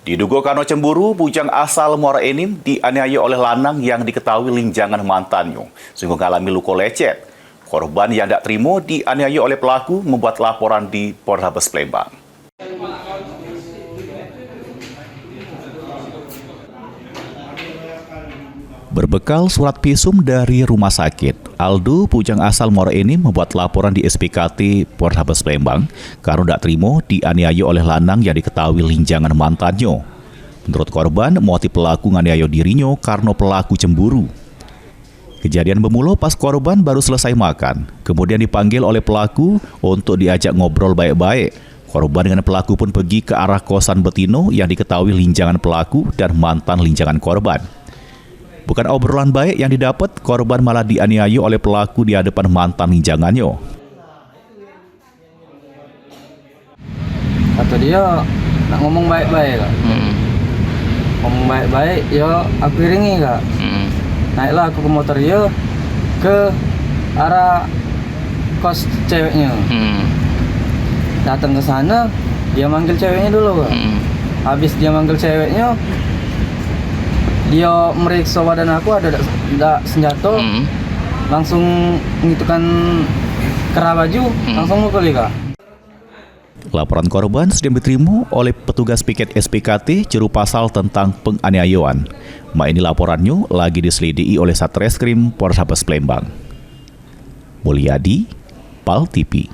Diduga karena cemburu, bujang asal Muara Enim dianiaya oleh lanang yang diketahui linjangan mantannya, sehingga mengalami luka lecet. Korban yang tidak terima dianiaya oleh pelaku membuat laporan di Polrestabes Palembang. Berbekal surat visum dari rumah sakit, Aldo, bujang asal Muara Enim, membuat laporan di SPKT Polrestabes Palembang karena tidak terima dianiaya oleh lanang yang diketahui linjangan mantannya. Menurut korban, motif pelaku menganiaya dirinya karena pelaku cemburu. Kejadian bermula pas korban baru selesai makan, kemudian dipanggil oleh pelaku untuk diajak ngobrol baik-baik. Korban dengan pelaku pun pergi ke arah kosan Betino yang diketahui linjangan pelaku dan mantan linjangan korban. Bukan obrolan baik yang didapat, korban malah dianiaya oleh pelaku di hadapan mantan linjangannya. Kata dia nak ngomong baik-baik kak. Ngomong baik-baik, ya aku iringi kak. Naiklah aku ke motor dia ke arah kos ceweknya. Datang ke sana, dia manggil ceweknya dulu kak. Habis dia manggil ceweknya, dia meriksa badan aku ada senjata, langsung ngitukan kerah baju, langsung mukuli kak. Laporan korban sedang diterima oleh petugas piket SPKT Jeru Pasal tentang penganiayaan. Ini laporannya lagi diselidiki oleh Satreskrim Polrestabes Palembang. Mulyadi, PAL TV.